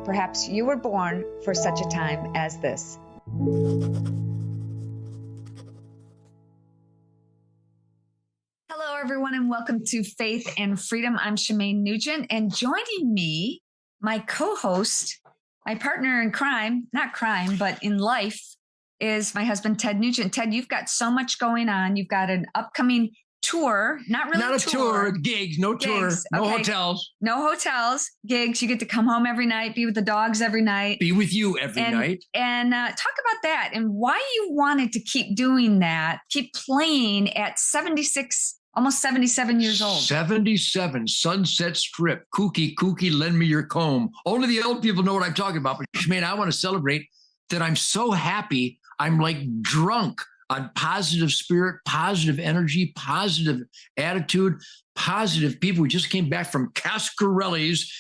perhaps you were born for such a time as this. Hello, everyone, and welcome to Faith and Freedom. I'm Sheain Nugent, and joining me, my co-host, my partner in crime, not crime, but in life, is my husband, Ted Nugent. Ted, you've got so much going on. You've got an upcoming tour, not a tour, gigs, no tour, no hotels. No hotels, gigs. You get to come home every night, be with the dogs every night. Be with you every night. And talk about that and why you wanted to keep doing that, keep playing at 76, almost 77 years old. 77, Sunset Strip, kooky, lend me your comb. Only the old people know what I'm talking about. But Sheain, I want to celebrate that I'm so happy. I'm like drunk on positive spirit, positive energy, positive attitude, positive people. We just came back from Cascarelli's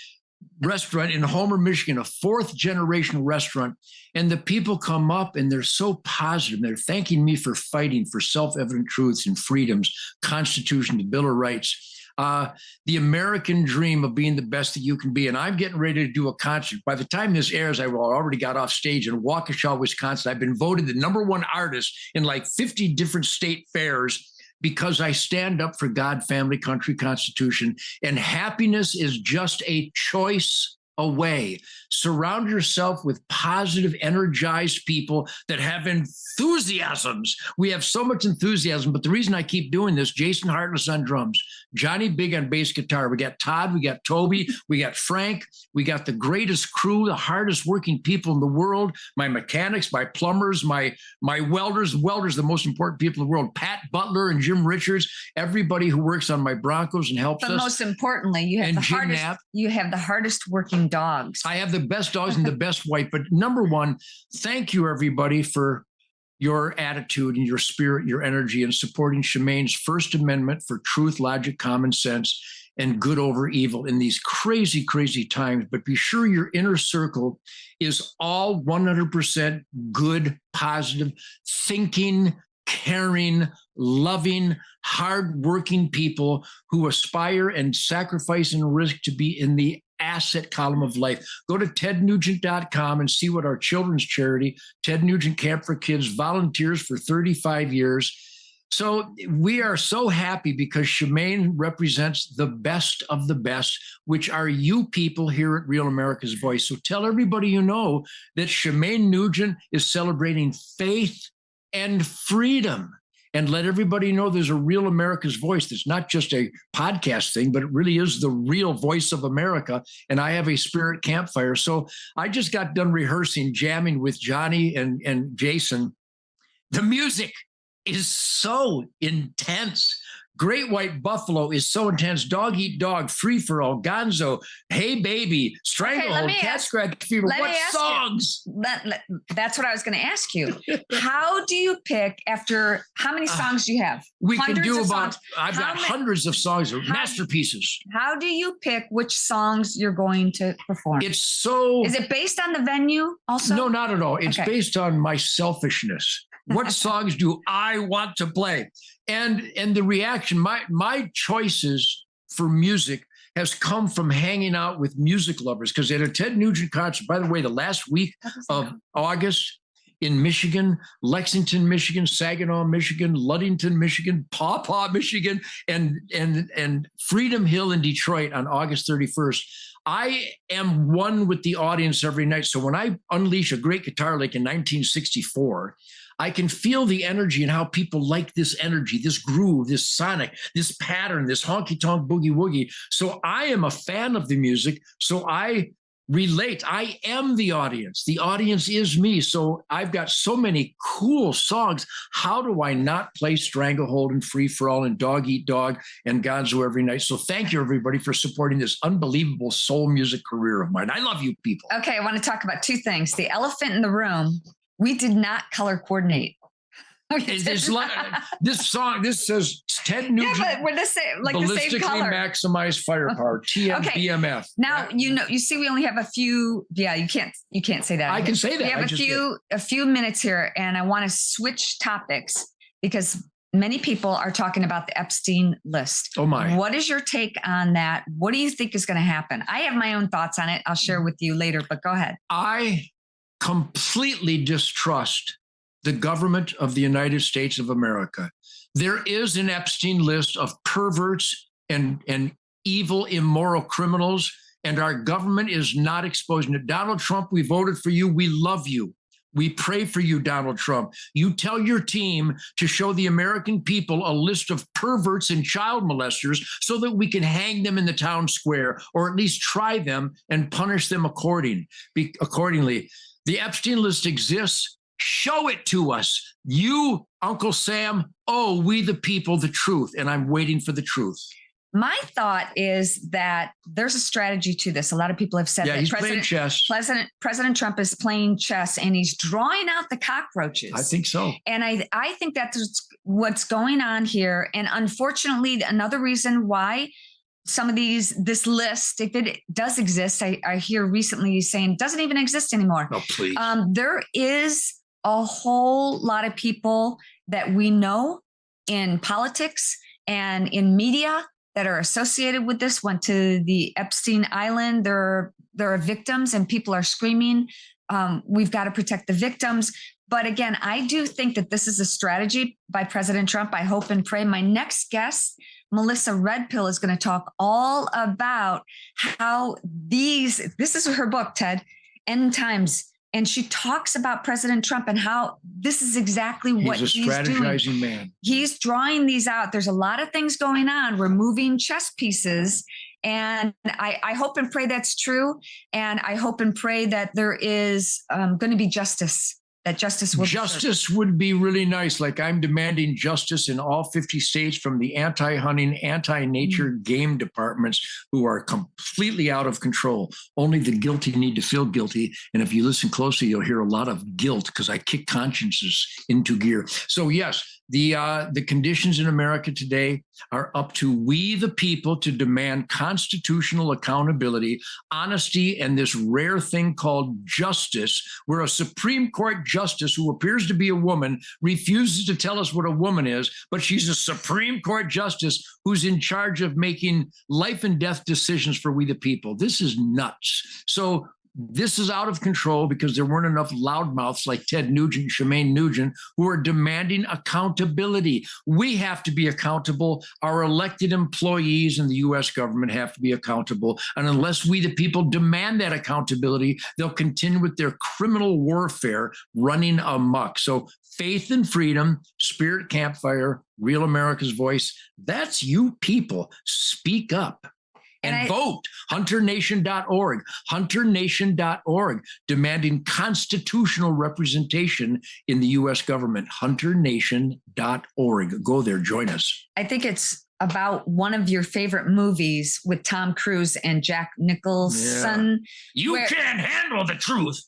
restaurant in Homer, Michigan, a fourth generation restaurant. And the people come up and they're so positive. They're thanking me for fighting for self-evident truths and freedoms, Constitution, the Bill of Rights, the American dream of being the best that you can be. And I'm getting ready to do a concert. By the time this airs, I already got off stage in Waukesha, Wisconsin. I've been voted the #1 artist in like 50 different state fairs because I stand up for God, family, country, Constitution. And happiness is just a choice away. Surround yourself with positive, energized people that have enthusiasms. We have so much enthusiasm, but the reason I keep doing this, Jason Hartless on drums, Johnny Big on bass guitar. We got Todd, we got Toby, we got Frank, we got the greatest crew, the hardest working people in the world, my mechanics, my plumbers, my welders, the most important people in the world, Pat Butler and Jim Richards, everybody who works on my Broncos and helps us. But most importantly, you have the hardest working dogs. I have the best dogs and the best wife. But #1, thank you, everybody, for your attitude and your spirit, your energy, and supporting Sheain's First Amendment for truth, logic, common sense, and good over evil in these crazy, crazy times. But be sure your inner circle is all 100% good, positive, thinking, caring, loving, hardworking people who aspire and sacrifice and risk to be in the asset column of life. Go to tednugent.com and see what our children's charity, Ted Nugent Camp for Kids, volunteers for 35 years. So we are so happy because Sheain represents the best of the best, which are you people here at Real America's Voice. So tell everybody you know that Sheain Nugent is celebrating faith and freedom. And let everybody know there's a Real America's Voice. That's not just a podcast thing, but it really is the real voice of America. And I have a spirit campfire. So I just got done rehearsing, jamming with Johnny and Jason. The music is so intense. Great White Buffalo is so intense. Dog Eat Dog, Free for All, Gonzo, Hey Baby, Stranglehold, Cat Scratch Fever. What songs? That's what I was going to ask you. How do you pick after how many songs do you have? We can do about, I've got hundreds of songs, masterpieces. How do you pick which songs you're going to perform? Is it based on the venue also? No, not at all. It's based on my selfishness. What songs do I want to play? And the reaction, my choices for music has come from hanging out with music lovers. Because at a Ted Nugent concert, by the way, the last week of August in Michigan, Lexington, Michigan, Saginaw, Michigan, Ludington, Michigan, Paw Paw, Michigan, and Freedom Hill in Detroit on August 31st. I am one with the audience every night. So when I unleash a great guitar like in 1964, I can feel the energy and how people like this energy, this groove, this sonic, this pattern, this honky-tonk boogie-woogie. So I am a fan of the music. So I relate. I am the audience. The audience is me. So I've got so many cool songs. How do I not play Stranglehold and Free for All and Dog Eat Dog and Gonzo every night? So thank you, everybody, for supporting this unbelievable soul music career of mine. I love you people. Okay, I want to talk about two things. The elephant in the room. We did not color coordinate. This song, this says Ted Nugent. Yeah, but we're the same, like the same color. Ballistically maximized firepower, TMBMF. Now, you see, we only have a few. Yeah, you can't say that. I can say that. We have a few minutes here, and I want to switch topics because many people are talking about the Epstein List. Oh my. What is your take on that? What do you think is going to happen? I have my own thoughts on it. I'll share with you later, but go ahead. I completely distrust the government of the United States of America. There is an Epstein List of perverts and evil, immoral criminals, and our government is not exposing it. Donald Trump, we voted for you. We love you. We pray for you, Donald Trump. You tell your team to show the American people a list of perverts and child molesters so that we can hang them in the town square, or at least try them and punish them accordingly. The Epstein List exists. Show it to us. You, Uncle Sam, owe we the people the truth, and I'm waiting for the truth. My thought is that there's a strategy to this. A lot of people have said that he's playing chess. President Trump is playing chess, and he's drawing out the cockroaches. I think so. And I think that's what's going on here. And unfortunately, another reason why some of this list, if it does exist, I hear recently saying it doesn't even exist anymore. No, please. There is a whole lot of people that we know in politics and in media that are associated with this, went to the Epstein Island. There are victims, and people are screaming, we've got to protect the victims. But again, I do think that this is a strategy by President Trump. I hope and pray. My next guest, Melissa Redpill, is going to talk all about how this is her book, Ted, End Times. And she talks about President Trump and how this is exactly what he's doing. He's a strategizing man. He's drawing these out. There's a lot of things going on. We're moving chess pieces. And I hope and pray that's true. And I hope and pray that there is going to be justice. That justice would be really nice. Like, I'm demanding justice in all 50 states from the anti-hunting, anti-nature game departments who are completely out of control. Only the guilty need to feel guilty. And if you listen closely, you'll hear a lot of guilt because I kick consciences into gear. So yes, the conditions in America today are up to we, the people, to demand constitutional accountability, honesty, and this rare thing called justice, where a Supreme Court justice who appears to be a woman refuses to tell us what a woman is, but she's a Supreme Court justice who's in charge of making life and death decisions for we, the people. This is nuts. So this is out of control because there weren't enough loudmouths like Ted Nugent, Sheain Nugent, who are demanding accountability. We have to be accountable. Our elected employees in the U.S. government have to be accountable. And unless we, the people, demand that accountability, they'll continue with their criminal warfare running amok. So faith and freedom, Spirit Campfire, Real America's Voice, that's you people. Speak up. And vote, hunternation.org, demanding constitutional representation in the U.S. government, hunternation.org. Go there, join us. I think it's about one of your favorite movies with Tom Cruise and Jack Nicholson. Yeah. You can't handle the truth.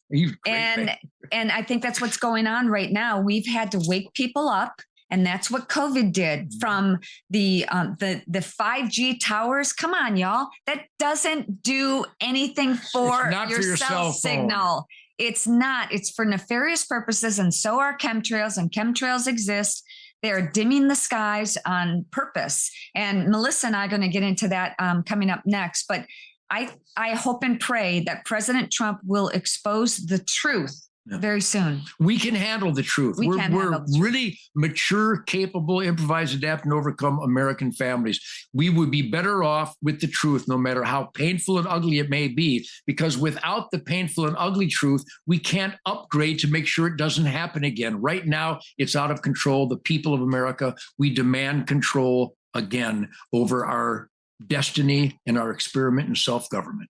And I think that's what's going on right now. We've had to wake people up. And that's what COVID did from the 5G towers. Come on, y'all. That doesn't do anything for your cell signal. It's not. It's for nefarious purposes. And so are chemtrails, and chemtrails exist. They're dimming the skies on purpose. And Melissa and I are going to get into that coming up next. But I hope and pray that President Trump will expose the truth very soon. We can handle the truth. We're really mature, capable, improvise, adapt, and overcome American families. We would be better off with the truth, no matter how painful and ugly it may be, because without the painful and ugly truth, we can't upgrade to make sure it doesn't happen again. Right now, it's out of control. The people of America, we demand control again over our destiny and our experiment in self-government.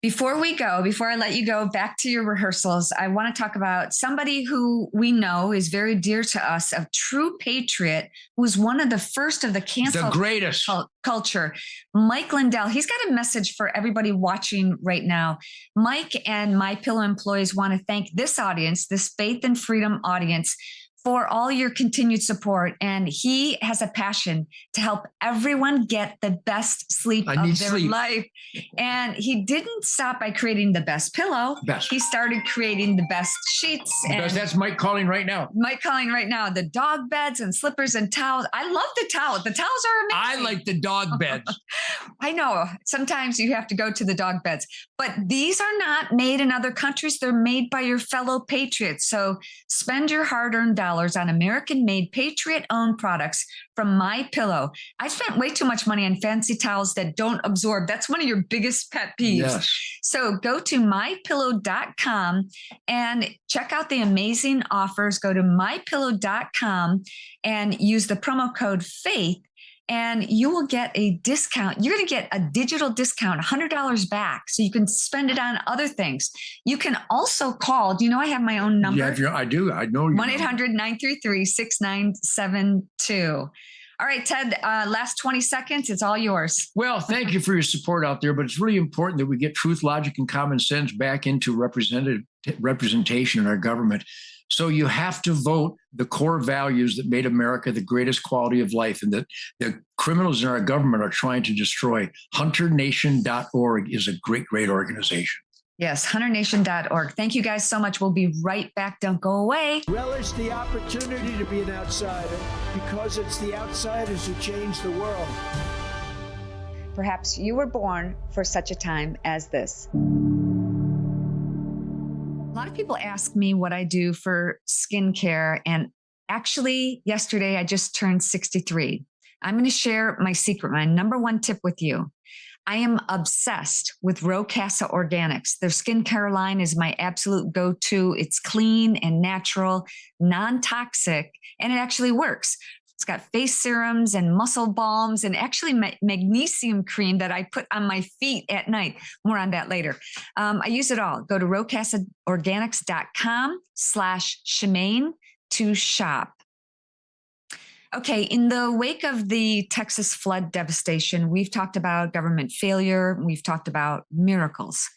Before I let you go back to your rehearsals, I want to talk about somebody who we know is very dear to us, a true patriot, who was one of the first of the cancel culture, Mike Lindell. He's got a message for everybody watching right now. Mike and My Pillow employees want to thank this audience, this Faith and Freedom audience, for all your continued support. And he has a passion to help everyone get the best sleep of their life. And he didn't stop by creating the best pillow. He started creating the best sheets. Because that's Mike calling right now. The dog beds and slippers and towels. I love the towels. The towels are amazing. I like the dog beds. I know. Sometimes you have to go to the dog beds. But these are not made in other countries. They're made by your fellow patriots. So spend your hard-earned dollars on American-made, patriot-owned products from My Pillow. I spent way too much money on fancy towels that don't absorb. That's one of your biggest pet peeves. Yes. So go to mypillow.com and check out the amazing offers. Go to mypillow.com and use the promo code FAITH, and you will get a discount. You're going to get a digital discount, $100 back, so you can spend it on other things. You can also call. Do you know I have my own number? Yeah, I do. I know. 1-800-933-6972. All right, Ted, last 20 seconds. It's all yours. Well, thank you for your support out there, but it's really important that we get truth, logic, and common sense back into representation in our government. So you have to vote the core values that made America the greatest quality of life and that the criminals in our government are trying to destroy. HunterNation.org is a great, great organization. Yes, HunterNation.org. Thank you guys so much. We'll be right back. Don't go away. Relish the opportunity to be an outsider, because it's the outsiders who change the world. Perhaps you were born for such a time as this. A lot of people ask me what I do for skincare. And actually, yesterday, I just turned 63. I'm going to share my secret, my number one tip with you. I am obsessed with Rocasa Organics. Their skincare line is my absolute go-to. It's clean and natural, non-toxic, and it actually works. It's got face serums and muscle balms and actually magnesium cream that I put on my feet at night. More on that later. I use it all. Go to rocasaorganics.com/Sheain to shop. Okay, in the wake of the Texas flood devastation, we've talked about government failure. We've talked about miracles.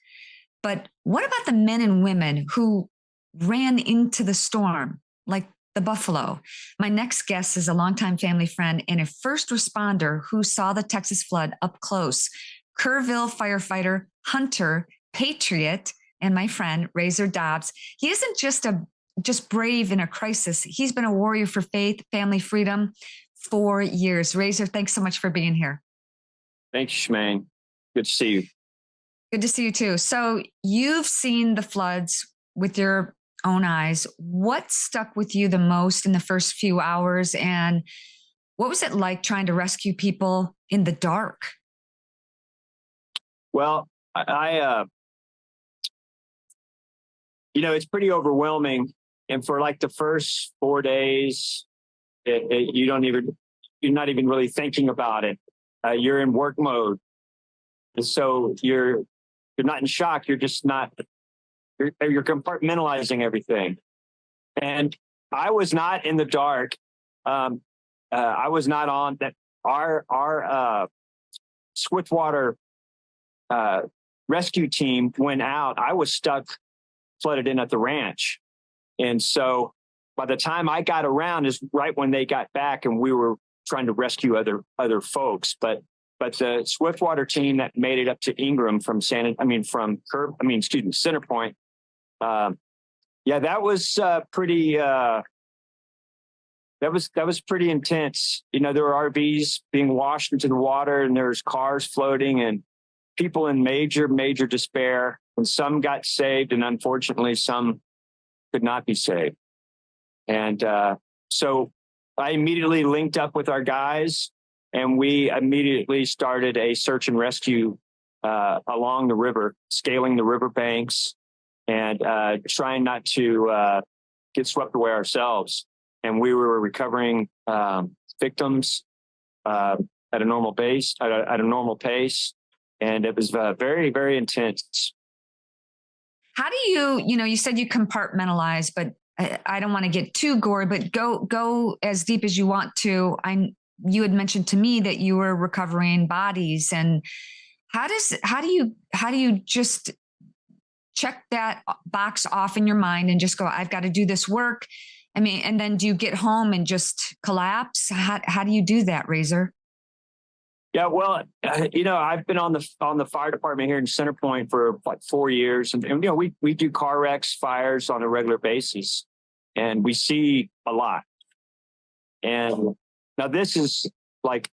But what about the men and women who ran into the storm, like the buffalo? My next guest is a longtime family friend and a first responder who saw the Texas flood up close. Kerrville firefighter, hunter, patriot, and my friend, Razor Dobbs. He isn't just brave in a crisis. He's been a warrior for faith, family, freedom for years. Razor, thanks so much for being here. Thank you, Shemaine. Good to see you. Good to see you too. So you've seen the floods with your own eyes. What stuck with you the most in the first few hours? And what was it like trying to rescue people in the dark? Well, it's pretty overwhelming. And for like the first 4 days, you're not even really thinking about it. You're in work mode. And so you're not in shock. You're just not, you're compartmentalizing everything. And I was not in the dark. I was not on that. Our Swiftwater rescue team went out. I was stuck, flooded in at the ranch. And so by the time I got around is right when they got back and we were trying to rescue other folks. But the Swiftwater team that made it up to Ingram from Center Point. That was pretty. That was pretty intense. There were RVs being washed into the water, and there's cars floating, and people in major despair. And some got saved, and unfortunately, some could not be saved. And so I immediately linked up with our guys, and we immediately started a search and rescue along the river, scaling the river banks, and trying not to get swept away ourselves. And we were recovering victims at a normal pace, and it was very, very intense. How do you said you compartmentalize, but I don't want to get too gory, but go as deep as you want to. You had mentioned to me that you were recovering bodies, and how do you just check that box off in your mind and just go, I've got to do this work. I mean, and then do you get home and just collapse? How do you do that, Razor? Yeah, well, I've been on the fire department here in Center Point for like 4 years, and we do car wrecks, fires on a regular basis, and we see a lot. And now this is like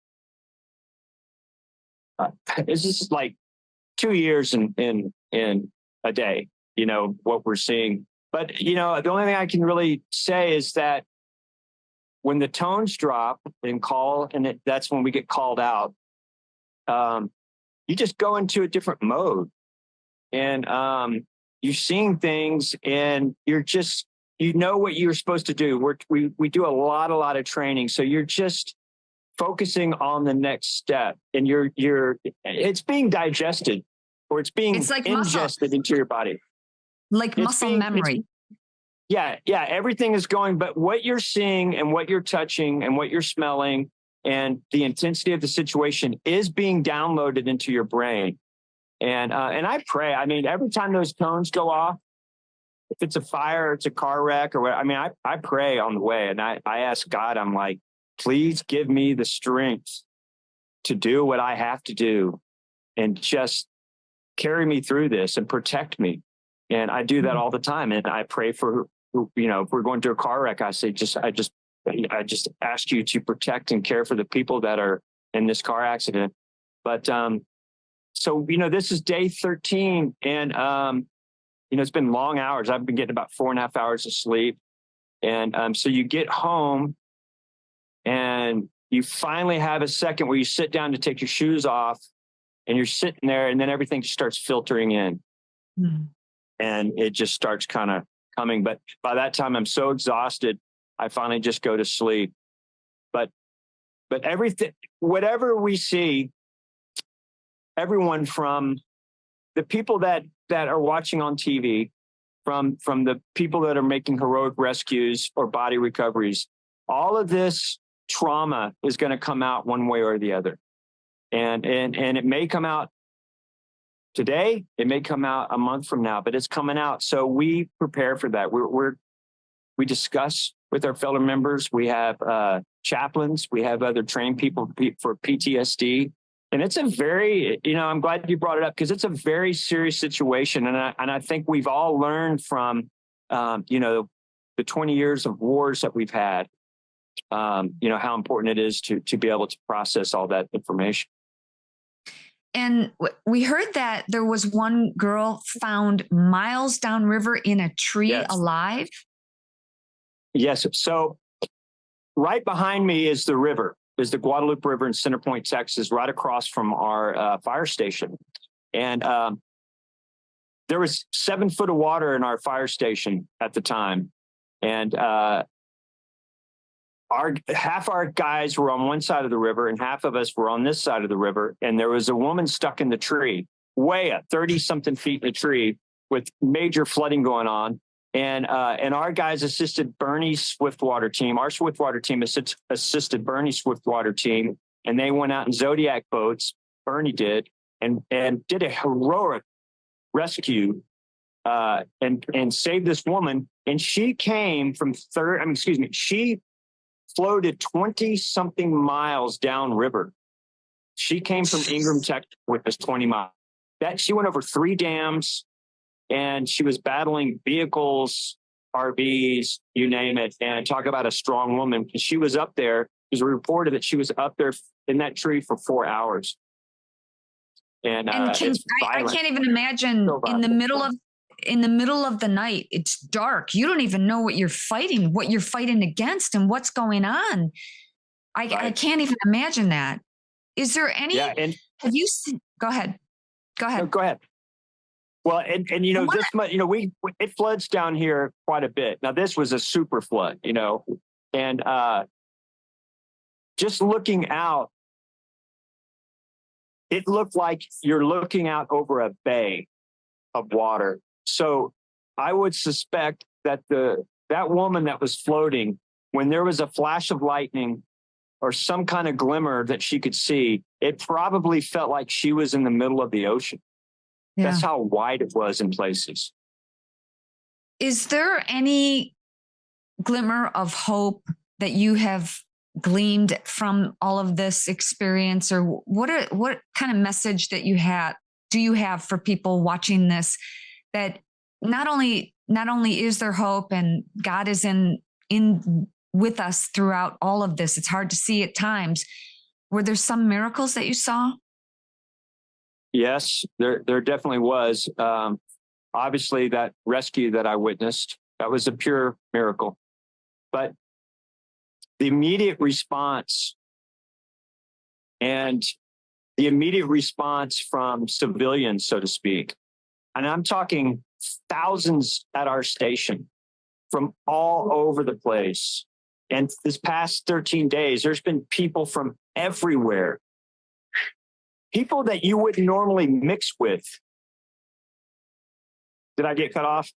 2 years in a day, what we're seeing. But, the only thing I can really say is that when the tones drop and that's when we get called out, you just go into a different mode, and you're seeing things, and you're just, what you're supposed to do. We do a lot of training. So you're just focusing on the next step, and it's being digested, or it's being ingested into your body. Like muscle memory. Yeah. Everything is going, but what you're seeing and what you're touching and what you're smelling and the intensity of the situation is being downloaded into your brain. And I pray. I mean, every time those tones go off, if it's a fire, it's a car wreck, or whatever, I mean, I pray on the way, and I ask God, I'm like, please give me the strength to do what I have to do, and just carry me through this and protect me. And I do that all the time. And I pray for, if we're going through a car wreck, I say, I just ask you to protect and care for the people that are in this car accident. But, so, this is day 13, and, it's been long hours. I've been getting about 4.5 hours of sleep. And, so you get home and you finally have a second where you sit down to take your shoes off, and you're sitting there, and then everything just starts filtering in. Mm-hmm. And it just starts kind of coming. But by that time, I'm so exhausted, I finally just go to sleep. But everything, whatever we see, everyone from the people that are watching on TV, from the people that are making heroic rescues or body recoveries, all of this trauma is going to come out one way or the other. And it may come out today, it may come out a month from now, but it's coming out. So we prepare for that. We discuss with our fellow members. We have chaplains. We have other trained people for PTSD. And it's a very, I'm glad you brought it up, because it's a very serious situation. And I think we've all learned from, the 20 years of wars that we've had, how important it is to be able to process all that information. And we heard that there was one girl found miles downriver in a tree, yes, alive. Yes. So right behind me is the river, is the Guadalupe River in Center Point, Texas, right across from our fire station. And there was 7 foot of water in our fire station at the time. And half our guys were on one side of the river, and half of us were on this side of the river. And there was a woman stuck in the tree, way up 30 something feet in the tree, with major flooding going on. And our guys assisted Bernie's Swiftwater team. Our Swiftwater team assisted Bernie's Swiftwater team, and they went out in Zodiac boats. Bernie did, and did a heroic rescue, and saved this woman. And she came from she floated 20 something miles downriver. She came from Ingram, Texas, with us 20 miles. She went over 3 dams, and she was battling vehicles, RVs, you name it. And talk about a strong woman. She was up there. It was reported that she was up there in that tree for 4 hours. And I can't even imagine in the middle of the night, it's dark. You don't even know what you're fighting against, and what's going on. I can't even imagine that. Is there any? Yeah, have you seen? Go ahead. No, go ahead. Well, and this much, it floods down here quite a bit. Now, this was a super flood, and just looking out, it looked like you're looking out over a bay of water. So I would suspect that that woman that was floating, when there was a flash of lightning or some kind of glimmer that she could see, it probably felt like she was in the middle of the ocean. Yeah. That's how wide it was in places. Is there any glimmer of hope that you have gleaned from all of this experience, or what kind of message that do you have for people watching this, that not only is there hope and God is in with us throughout all of this? It's hard to see at times. Were there some miracles that you saw? Yes, there definitely was. Obviously, that rescue that I witnessed, that was a pure miracle. But the immediate response from civilians, so to speak, and I'm talking thousands at our station from all over the place. And this past 13 days, there's been people from everywhere, people that you wouldn't normally mix with. Did I get cut off?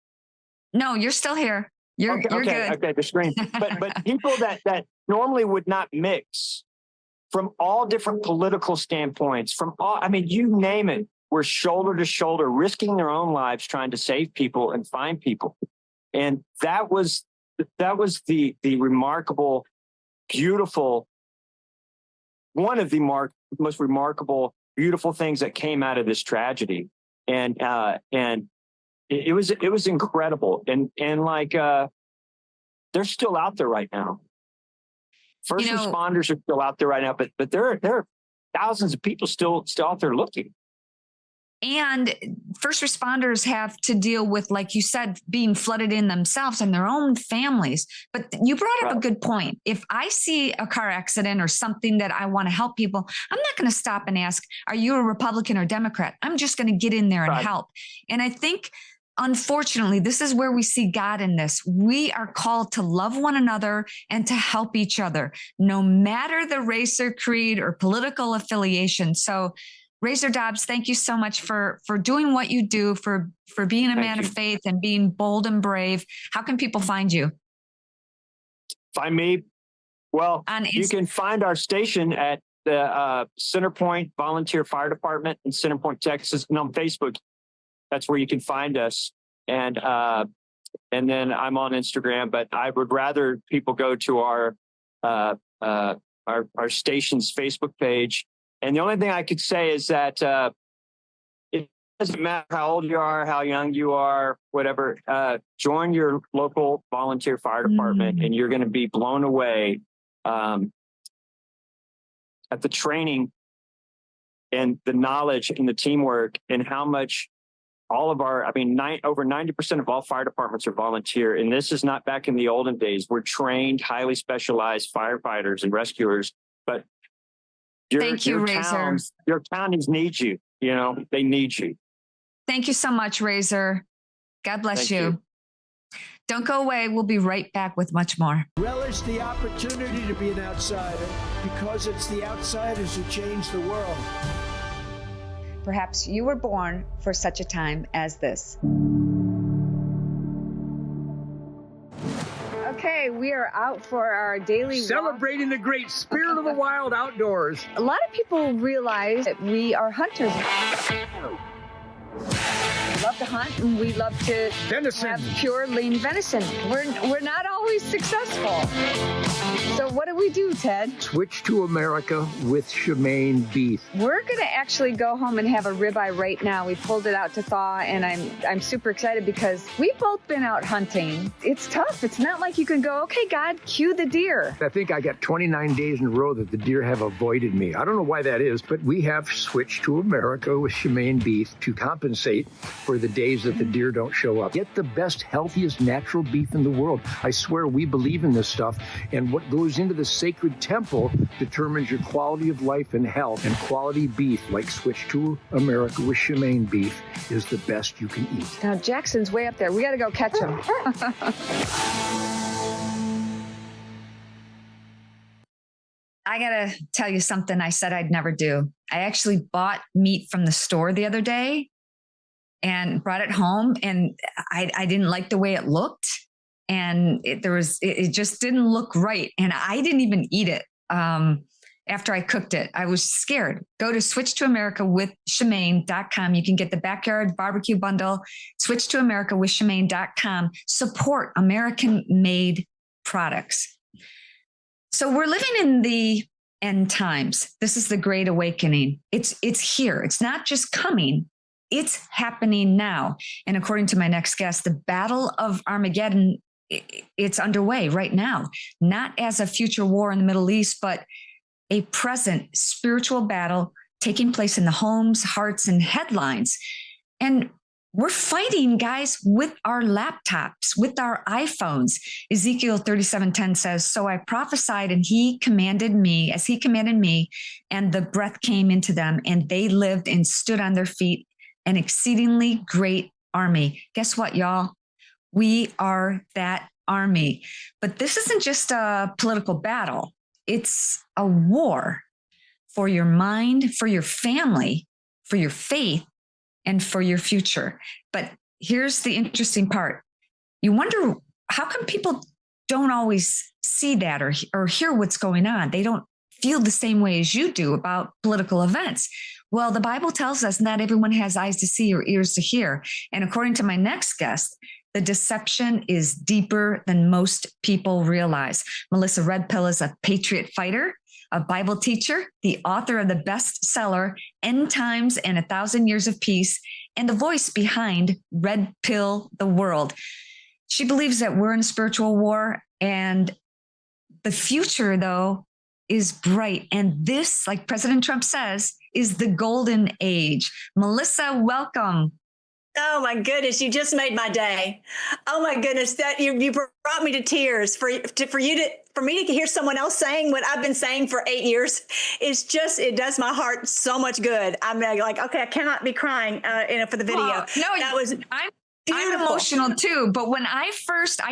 No, you're still here. You're good. Okay, the screen. But people that normally would not mix, from all different political standpoints, you name it, were shoulder to shoulder, risking their own lives trying to save people and find people. And that was the remarkable, beautiful, one of the most remarkable, beautiful things that came out of this tragedy. And it was incredible. And they're still out there right now. First responders are still out there right now, but there are thousands of people still out there looking. And first responders have to deal with, like you said, being flooded in themselves and their own families. But you brought up a good point. If I see a car accident or something that I want to help people, I'm not going to stop and ask, are you a Republican or Democrat? I'm just going to get in there and help. And I think, unfortunately, this is where we see God in this. We are called to love one another and to help each other, no matter the race or creed or political affiliation. So, Razor Dobbs, thank you so much for doing what you do, for being a man of faith and being bold and brave. How can people find you? Find me? Well, you can find our station at the Centerpoint Volunteer Fire Department in Centerpoint, Texas, and on Facebook. That's where you can find us. And then I'm on Instagram, but I would rather people go to our station's Facebook page. And the only thing I could say is that it doesn't matter how old you are, how young you are, whatever, join your local volunteer fire department and you're going to be blown away at the training and the knowledge and the teamwork and how much all of our, over 90% of all fire departments are volunteer. And this is not back in the olden days. We're trained, highly specialized firefighters and rescuers, but thank you, Razor. Your counties need you. They need you. Thank you so much, Razor. God bless you. Don't go away. We'll be right back with much more. Relish the opportunity to be an outsider, because it's the outsiders who change the world. Perhaps you were born for such a time as this. Okay, we are out for our daily celebrating the great spirit of the wild outdoors. A lot of people realize that we are hunters. We love to hunt and we love to have pure lean venison. We're not always successful. So what do we do, Ted? Switch to America with Sheain Beef. We're going to actually go home and have a ribeye right now. We pulled it out to thaw, and I'm super excited because we've both been out hunting. It's tough. It's not like you can go, okay, God, cue the deer. I think I got 29 days in a row that the deer have avoided me. I don't know why that is, but we have switched to America with Sheain Beef to compensate for the days that the deer don't show up. Get the best, healthiest, natural beef in the world. I swear we believe in this stuff, and what goes into the sacred temple determines your quality of life and health. And quality beef, like Switch to America with Sheain Beef, is the best you can eat. Now Jackson's way up there. We got to go catch him. I got to tell you something I said I'd never do. I actually bought meat from the store the other day and brought it home, and I didn't like the way it looked. And it just didn't look right. And I didn't even eat it after I cooked it. I was scared. Go to Switch to America with shemane.com. You can get the backyard barbecue bundle. Switch to America with shemane.com. Support American made products. So we're living in the end times. This is the Great Awakening. It's here. It's not just coming. It's happening now. And according to my next guest, the Battle of Armageddon, it's underway right now, not as a future war in the Middle East, but a present spiritual battle taking place in the homes, hearts, and headlines. And we're fighting, guys, with our laptops, with our iPhones. Ezekiel 37:10 says, "So I prophesied, and he commanded me, as he commanded me, and the breath came into them, and they lived and stood on their feet, an exceedingly great army." Guess what, y'all? We are that army. But this isn't just a political battle. It's a war for your mind, for your family, for your faith, and for your future. But here's the interesting part. You wonder, how come people don't always see that or hear what's going on? They don't feel the same way as you do about political events. Well, the Bible tells us not everyone has eyes to see or ears to hear. And according to my next guest, the deception is deeper than most people realize. Melissa Redpill is a patriot fighter, a Bible teacher, the author of the bestseller, End Times and 1,000 Years of Peace, and the voice behind Red Pill the World. She believes that we're in a spiritual war, and the future, though, is bright. And this, like President Trump says, is the golden age. Melissa, welcome. Oh my goodness, you just made my day. Oh my goodness, that you brought me to tears. For me to hear someone else saying what I've been saying for 8 years it does my heart so much good. I'm like, okay, I cannot be crying for the video. I'm emotional too. But when I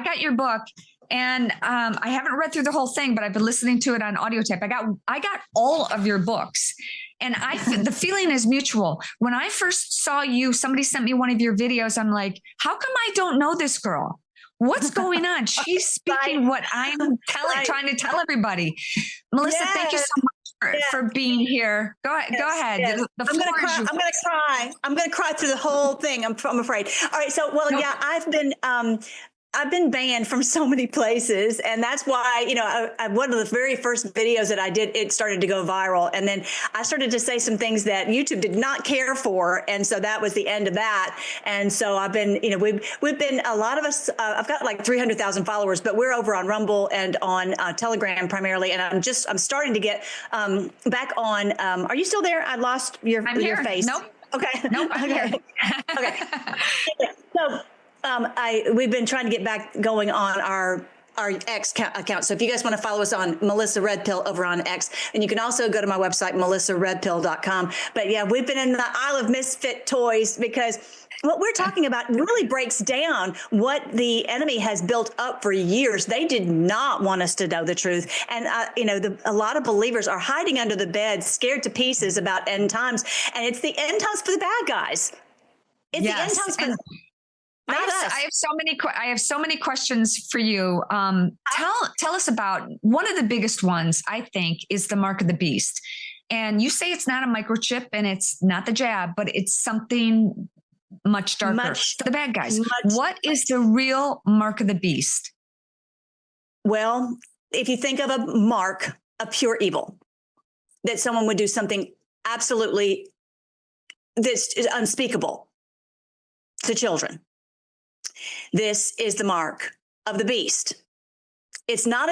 got your book, and I haven't read through the whole thing, but I've been listening to it on audio tape. I got all of your books. And the feeling is mutual. When I first saw you, somebody sent me one of your videos. I'm like, how come I don't know this girl? What's going on? She's speaking what I'm trying to tell everybody. Melissa, thank you so much for being here. Go ahead. Yes. I'm going to cry. I'm going to cry through the whole thing. I'm afraid. All right. So, I've been banned from so many places, and that's why, one of the very first videos that I did, it started to go viral. And then I started to say some things that YouTube did not care for. And so that was the end of that. And so I've been, we've been, a lot of us, I've got like 300,000 followers, but we're over on Rumble and on Telegram primarily. And I'm starting to get back on. Are you still there? I lost your face. Nope. Okay. Nope. I'm here. Okay. So, we've been trying to get back going on our X account. So if you guys want to follow us on Melissa Redpill over on X, and you can also go to my website, melissaredpill.com. But yeah, we've been in the Isle of Misfit Toys because what we're talking about really breaks down what the enemy has built up for years. They did not want us to know the truth. And, a lot of believers are hiding under the bed, scared to pieces about end times. And it's the end times for the bad guys. It's the end times for I have so many questions for you. Tell us about one of the biggest ones, I think, is the mark of the beast. And you say it's not a microchip and it's not the jab, but it's something much darker for the bad guys. What is the real mark of the beast? Well, if you think of a mark of pure evil, that someone would do something absolutely that's unspeakable to children. This is the mark of the beast. It's not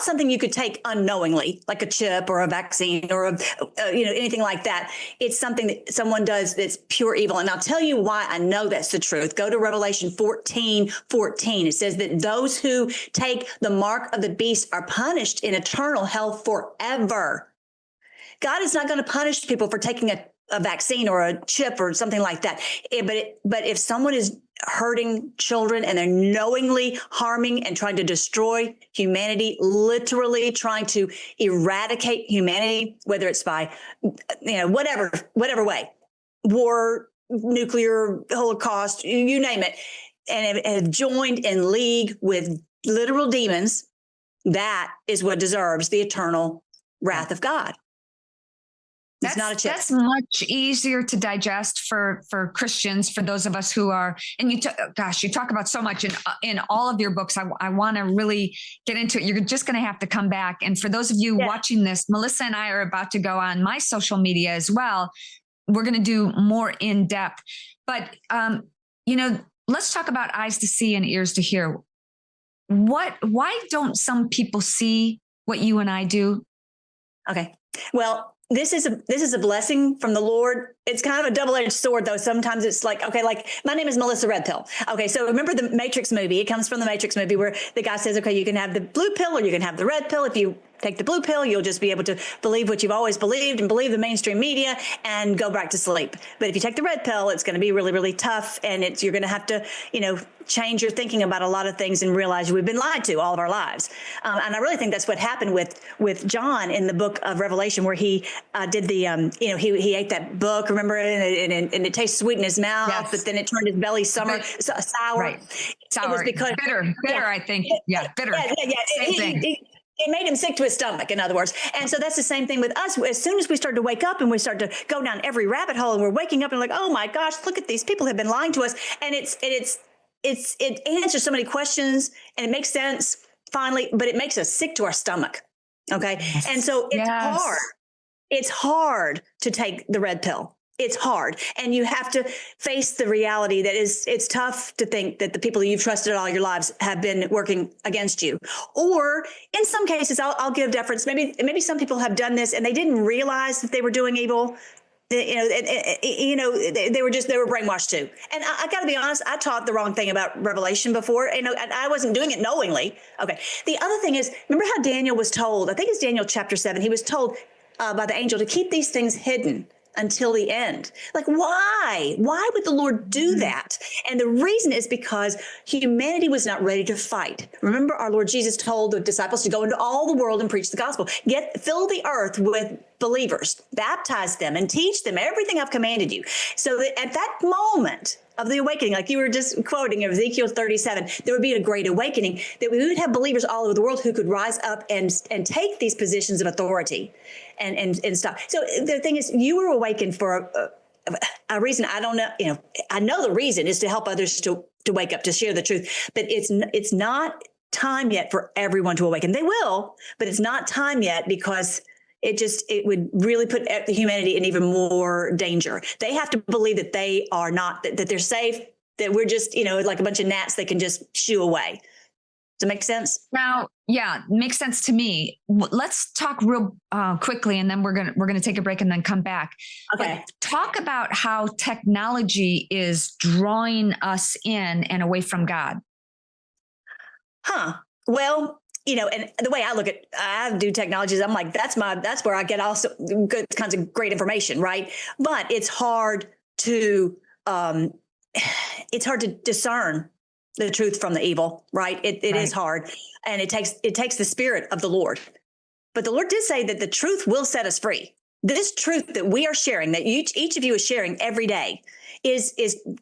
something you could take unknowingly, like a chip or a vaccine or anything like that. It's something that someone does that's pure evil. And I'll tell you why I know that's the truth. Go to Revelation 14:14. It says that those who take the mark of the beast are punished in eternal hell forever. God is not going to punish people for taking a vaccine or a chip or something like that. But if someone is hurting children and they're knowingly harming and trying to destroy humanity, literally trying to eradicate humanity, whether it's by, whatever way, war, nuclear, Holocaust, you name it, and have joined in league with literal demons, that is what deserves the eternal wrath of God. It's not a chip. That's much easier to digest for Christians, for those of us who are, and you talk about so much in all of your books. I want to really get into it. You're just going to have to come back. And for those of you watching this, Melissa and I are about to go on my social media as well. We're going to do more in depth, but, let's talk about eyes to see and ears to hear. Why don't some people see what you and I do? Okay. Well, this is a blessing from the Lord. It's kind of a double-edged sword, though. Sometimes it's like, okay, like my name is Melissa Redpill. Okay, so remember the Matrix movie? It comes from the Matrix movie where the guy says, okay, you can have the blue pill or you can have the red pill. If you take the blue pill, you'll just be able to believe what you've always believed and believe the mainstream media and go back to sleep. But if you take the red pill, it's going to be really, really tough. And you're going to have to, change your thinking about a lot of things and realize we've been lied to all of our lives. And I really think that's what happened with John in the book of Revelation, where he did the, he ate that book, remember, and it tastes sweet in his mouth, but then it turned his belly sour. Right. Sour. It was because bitter, I think. Yeah, bitter. Same thing. It made him sick to his stomach, in other words. And so that's the same thing with us. As soon as we start to wake up and we start to go down every rabbit hole and we're waking up and like, oh my gosh, look at these people have been lying to us. And it answers so many questions and it makes sense finally, but it makes us sick to our stomach. Okay. Yes. And so it's hard. It's hard to take the red pill. It's hard. And you have to face the reality that it's tough to think that the people that you've trusted all your lives have been working against you. Or in some cases, I'll give deference. Maybe some people have done this and they didn't realize that they were doing evil. They were brainwashed too. And I got to be honest, I taught the wrong thing about Revelation before. And I wasn't doing it knowingly. Okay. The other thing is, remember how Daniel was told, I think it's Daniel chapter 7, he was told by the angel to keep these things hidden until the end. Like, why? Why would the Lord do that? And the reason is because humanity was not ready to fight. Remember, our Lord Jesus told the disciples to go into all the world and preach the gospel. Fill the earth with believers, baptize them, and teach them everything I've commanded you. So that at that moment of the awakening, like you were just quoting Ezekiel 37, there would be a great awakening, that we would have believers all over the world who could rise up and take these positions of authority and stuff. So the thing is, you were awakened for a reason. I don't know, I know the reason is to help others to wake up, to share the truth, but it's not time yet for everyone to awaken. They will, but it's not time yet because it would really put the humanity in even more danger. They have to believe that they are not, that they're safe, that we're just, like a bunch of gnats they can just shoo away. Does it make sense? Now, yeah, makes sense to me. Let's talk real quickly, and then we're gonna take a break and then come back. Okay. But talk about how technology is drawing us in and away from God. Well, and the way I do technologies, I'm like, that's where I get also good kinds of great information, right? But it's hard to discern the truth from the evil, right? It is hard, and it takes the spirit of the Lord. But the Lord did say that the truth will set us free. This truth that we are sharing, that each of you is sharing every day, is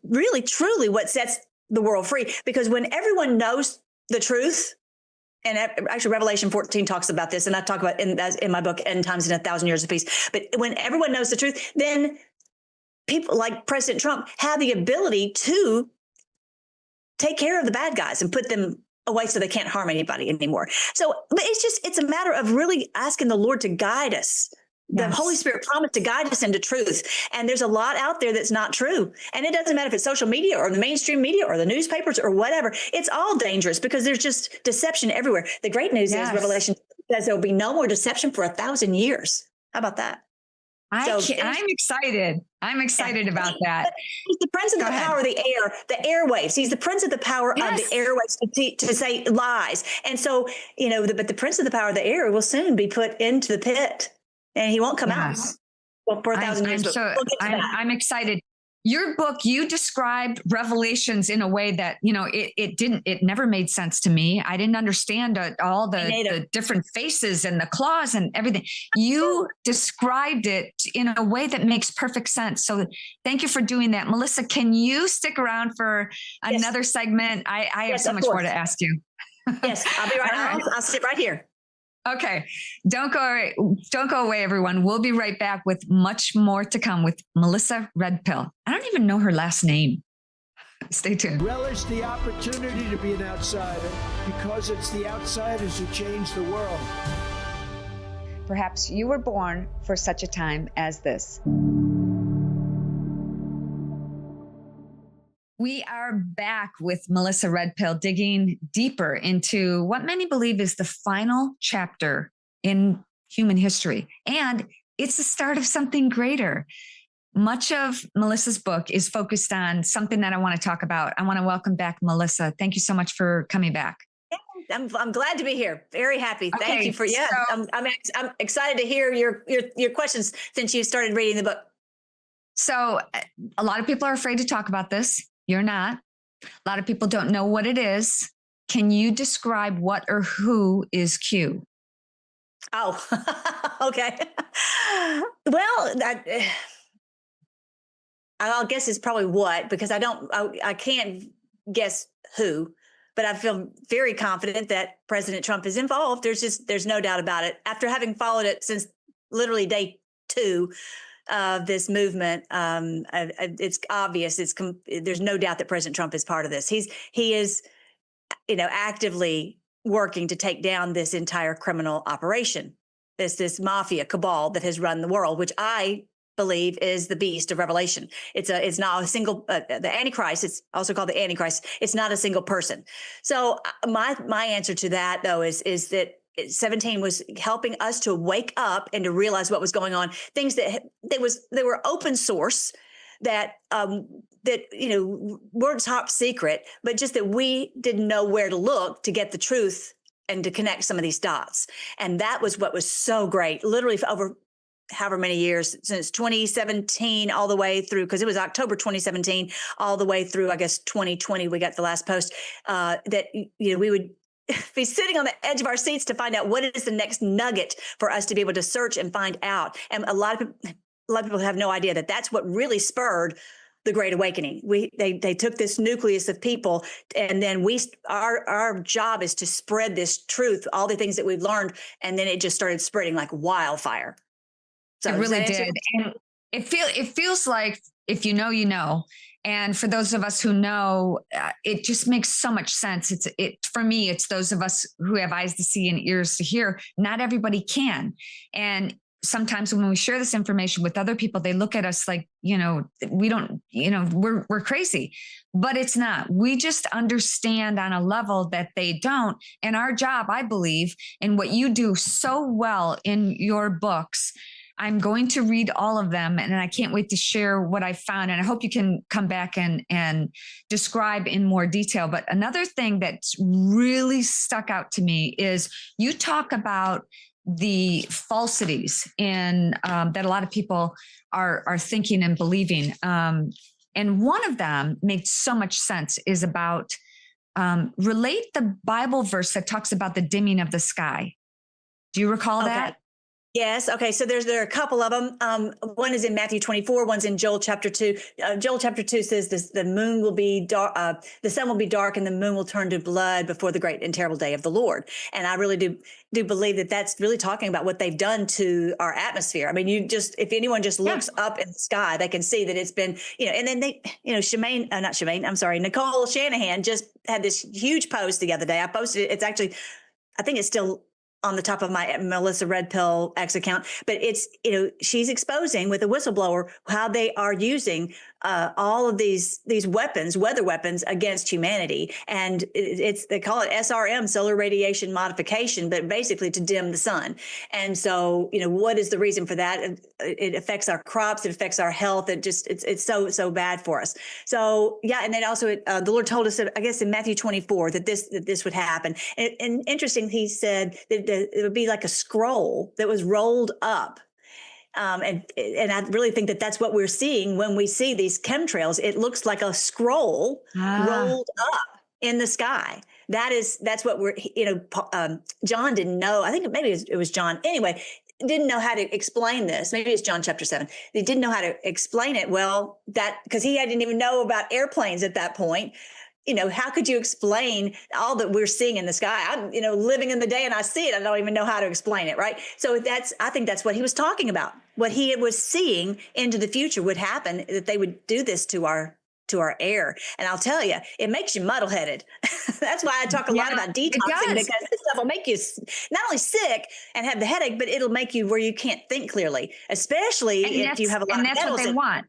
really truly what sets the world free. Because when everyone knows the truth, and actually Revelation 14 talks about this, and I talk about in my book, End Times in 1,000 Years of Peace. But when everyone knows the truth, then people like President Trump have the ability to take care of the bad guys and put them away so they can't harm anybody anymore. So, but it's a matter of really asking the Lord to guide us. The Holy Spirit promised to guide us into truth. And there's a lot out there that's not true. And it doesn't matter if it's social media or the mainstream media or the newspapers or whatever. It's all dangerous because there's just deception everywhere. The great news is Revelation says there will be no more deception for 1,000 years. How about that? I'm excited. I'm excited about that. He's the prince of the power of the air, the airwaves. He's the prince of the power of the airwaves to say lies. And so, but the prince of the power of the air will soon be put into the pit. And he won't come out for 1,000 years. I'm excited. Your book, you described Revelations in a way that, it never made sense to me. I didn't understand all the different faces and the claws and everything. You described it in a way that makes perfect sense. So thank you for doing that. Melissa, can you stick around for another segment? I have so much more to ask you. Yes, I'll be right. I'll sit right here. Okay. Don't go away, everyone. We'll be right back with much more to come with Melissa Redpill. I don't even know her last name. Stay tuned. Relish the opportunity to be an outsider because it's the outsiders who change the world. Perhaps you were born for such a time as this. We are back with Melissa Redpill, digging deeper into what many believe is the final chapter in human history. And it's the start of something greater. Much of Melissa's book is focused on something that I want to talk about. I want to welcome back Melissa. Thank you so much for coming back. I'm glad to be here. Very happy. Okay, Thank you for I'm excited to hear your questions since you started reading the book. So a lot of people are afraid to talk about this. You're not. A lot of people don't know what it is. Can you describe what or who is Q? Oh, okay. Well, I'll guess it's probably what, because I can't guess who, but I feel very confident that President Trump is involved. There's no doubt about it. After having followed it since literally day 2 of this movement, it's obvious. There's no doubt that President Trump is part of this. He is, actively working to take down this entire criminal operation, this mafia cabal that has run the world, which I believe is the beast of Revelation. It's not a single the Antichrist. It's also called the Antichrist. It's not a single person. So my answer to that though is that 17 was helping us to wake up and to realize what was going on. Things that they were open source, that weren't top secret, but just that we didn't know where to look to get the truth and to connect some of these dots. And that was what was so great. Literally for over however many years, since 2017 all the way through, because it was October 2017 all the way through, I guess 2020 we got the last post, that we would be sitting on the edge of our seats to find out what is the next nugget for us to be able to search and find out. And a lot of people have no idea that that's what really spurred the Great Awakening. They took this nucleus of people, and then our job is to spread this truth, all the things that we've learned, and then it just started spreading like wildfire. So it really did, and it feels like if you know, you know. And for those of us who know, it just makes so much sense. For me, it's those of us who have eyes to see and ears to hear. Not everybody can. And sometimes when we share this information with other people, they look at us like, we don't, we're crazy, but it's not. We just understand on a level that they don't. And our job, I believe, and what you do so well in your books, I'm going to read all of them, and I can't wait to share what I found. And I hope you can come back and describe in more detail. But another thing that's really stuck out to me is you talk about the falsities in that a lot of people are thinking and believing. And one of them makes so much sense is about relate the Bible verse that talks about the dimming of the sky. Do you recall that? Yes. Okay. So there are a couple of them. One is in Matthew 24. One's in Joel chapter 2. Joel chapter 2 says the moon will be dark, the sun will be dark, and the moon will turn to blood before the great and terrible day of the Lord. And I really do believe that that's really talking about what they've done to our atmosphere. I mean, if anyone just looks up in the sky, they can see that it's been, and then Nicole Shanahan just had this huge post the other day. I posted it. It's actually, I think it's still on the top of my Melissa Redpill X account, but it's, she's exposing with a whistleblower how they are using all of these weapons, weather weapons against humanity. And they call it SRM, solar radiation modification, but basically to dim the sun. And so, what is the reason for that? It affects our crops. It affects our health. It's so bad for us. So yeah. And then also the Lord told us, I guess in Matthew 24, that this would happen. And interesting, he said that it would be like a scroll that was rolled up. And I really think that that's what we're seeing when we see these chemtrails. It looks like a scroll rolled up in the sky. That's what we're, John didn't know. I think maybe it was John. Anyway, didn't know how to explain this. Maybe it's John chapter 7. They didn't know how to explain it. Well, because he didn't even know about airplanes at that point. how could you explain all that we're seeing in the sky? I'm, living in the day and I see it. I don't even know how to explain it. Right. So I think that's what he was talking about. What he was seeing into the future would happen, that they would do this to our air. And I'll tell you, it makes you muddle headed. That's why I talk a lot about detoxing, because this stuff will make you not only sick and have the headache, but it'll make you where you can't think clearly, especially if you have a lot of metals. And that's what they want.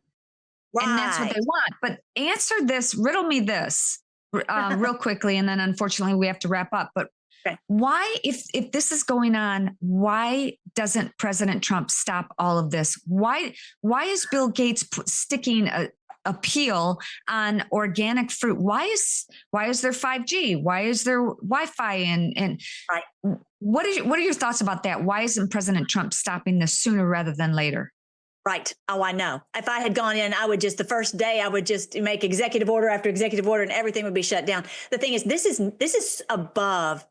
Right. And that's what they want. But answer this, riddle me this real quickly. And then unfortunately we have to wrap up. But why, if this is going on, why doesn't President Trump stop all of this? Why is Bill Gates sticking a peel on organic fruit? Why is there 5G? Why is there Wi-Fi? And right. What are your thoughts about that? Why isn't President Trump stopping this sooner rather than later? Right. Oh, I know. If I had gone in, the first day I would just make executive order after executive order and everything would be shut down. The thing is, this is above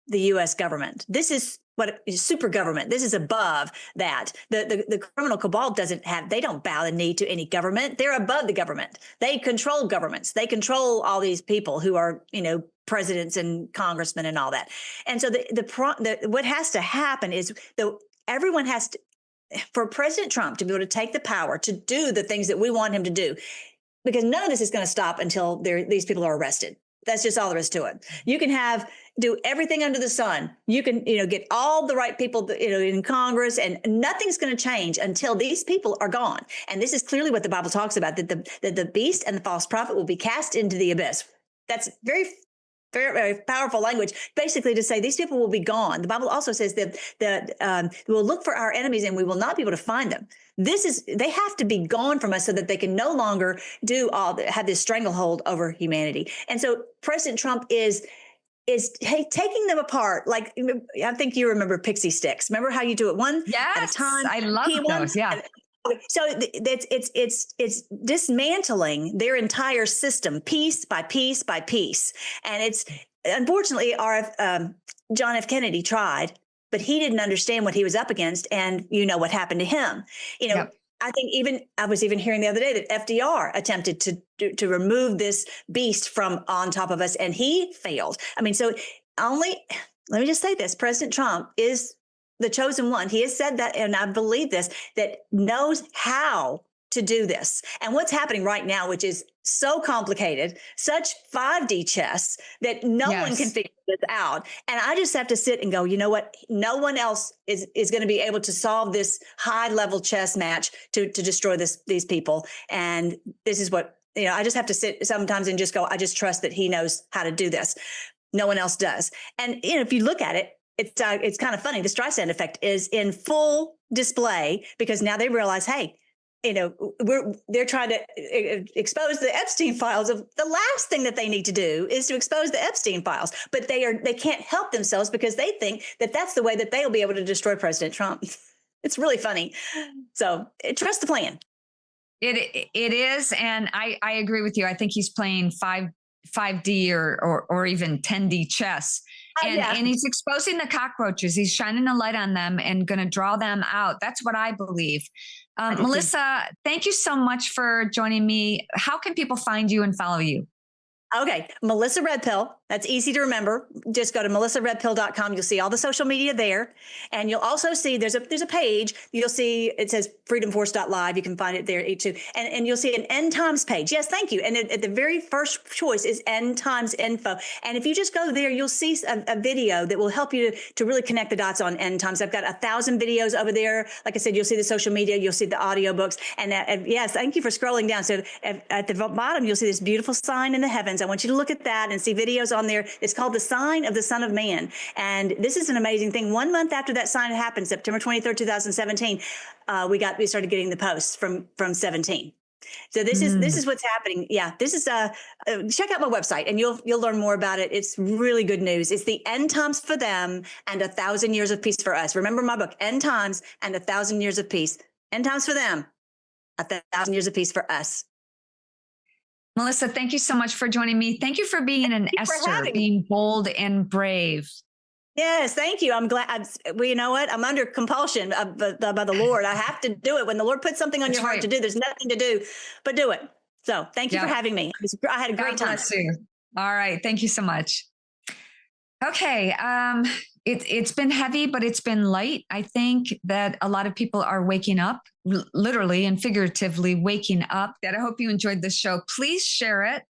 the U.S. government. This is what is super government. This is above that. The criminal cabal they don't bow the knee to any government. They're above the government. They control governments. They control all these people who are, presidents and congressmen and all that. And so what has to happen is everyone has to, for President Trump to be able to take the power to do the things that we want him to do, because none of this is going to stop until these people are arrested. That's just all there is to it. You can do everything under the sun. You can, get all the right people, in Congress, and nothing's going to change until these people are gone. And this is clearly what the Bible talks about, that the beast and the false prophet will be cast into the abyss. That's very, very powerful language, basically to say these people will be gone. The Bible also says that we'll look for our enemies and we will not be able to find them. They have to be gone from us so that they can no longer have this stranglehold over humanity. And so President Trump is taking them apart. Like, I think you remember pixie sticks. Remember how you do it one at a time? I love those. Yeah. So it's dismantling their entire system piece by piece by piece. And it's unfortunately John F. Kennedy tried, but he didn't understand what he was up against. And what happened to him. Yep. I think I was even hearing the other day that FDR attempted to remove this beast from on top of us, and he failed. I mean, let me just say this: President Trump is the chosen one. He has said that, and I believe this, that knows how to do this. And what's happening right now, which is so complicated, such 5D chess that no one can figure this out. And I just have to sit and go, you know what? No one else is going to be able to solve this high level chess match to destroy these people. And this is what, I just have to sit sometimes and just go, I just trust that he knows how to do this. No one else does. And if you look at it, it's kind of funny. The Streisand effect is in full display because now they realize, hey, they're trying to expose the Epstein files. The last thing that they need to do is to expose the Epstein files, but they can't help themselves because they think that that's the way that they'll be able to destroy President Trump. It's really funny. So trust the plan. It is, and I agree with you. I think he's playing 5D or even 10D chess. And he's exposing the cockroaches. He's shining a light on them and going to draw them out. That's what I believe. Melissa, thank you so much for joining me. How can people find you and follow you? Okay. Melissa Redpill. That's easy to remember. Just go to melissaredpill.com. You'll see all the social media there. And you'll also see there's a page. You'll see it says freedomforce.live. You can find it there too. And you'll see an end times page. Yes, thank you. And at the very first choice is end times info. And if you just go there, you'll see a video that will help you to really connect the dots on end times. I've got 1,000 videos over there. Like I said, you'll see the social media, you'll see the audiobooks. And yes, thank you for scrolling down. So at the bottom, you'll see this beautiful sign in the heavens. I want you to look at that and see videos on there. It's called the Sign of the Son of Man. And this is an amazing thing. 1 month after that sign happened, September 23rd, 2017, we started getting the posts from 17. So this is what's happening. Yeah, this is check out my website and you'll learn more about it. It's really good news. It's the end times for them and 1,000 years of peace for us. Remember my book, End Times and 1,000 Years of Peace. End times for them, 1,000 years of peace for us. Melissa, thank you so much for joining me. Thank you for being an Esther, being bold and brave. Yes, thank you. I'm glad. Well, you know what? I'm under compulsion by the Lord. I have to do it. When the Lord puts something on your heart to do, there's nothing to do but do it. So thank you for having me. I had a great time. God bless you. All right. Thank you so much. Okay. It's been heavy, but it's been light. I think that a lot of people are waking up, literally and figuratively waking up. That I hope you enjoyed this show. Please share it.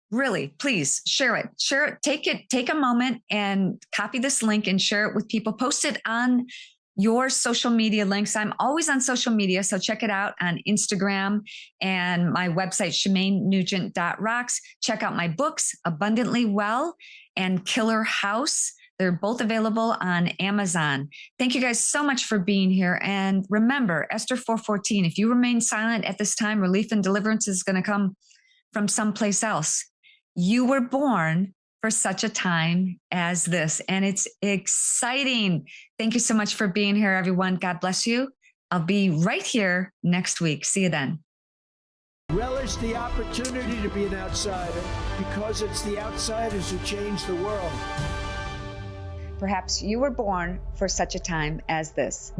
Really, please share it. Share it. Take a moment and copy this link and share it with people. Post it on your social media links. I'm always on social media, so check it out on Instagram and my website, shemane.nugent.rocks. Check out my books, Abundantly Well and Killer House. They're both available on Amazon. Thank you guys so much for being here. And remember, Esther 4:14, if you remain silent at this time, relief and deliverance is going to come from someplace else. You were born for such a time as this, and it's exciting. Thank you so much for being here, everyone. God bless you. I'll be right here next week. See you then. Relish the opportunity to be an outsider, because it's the outsiders who change the world. Perhaps you were born for such a time as this.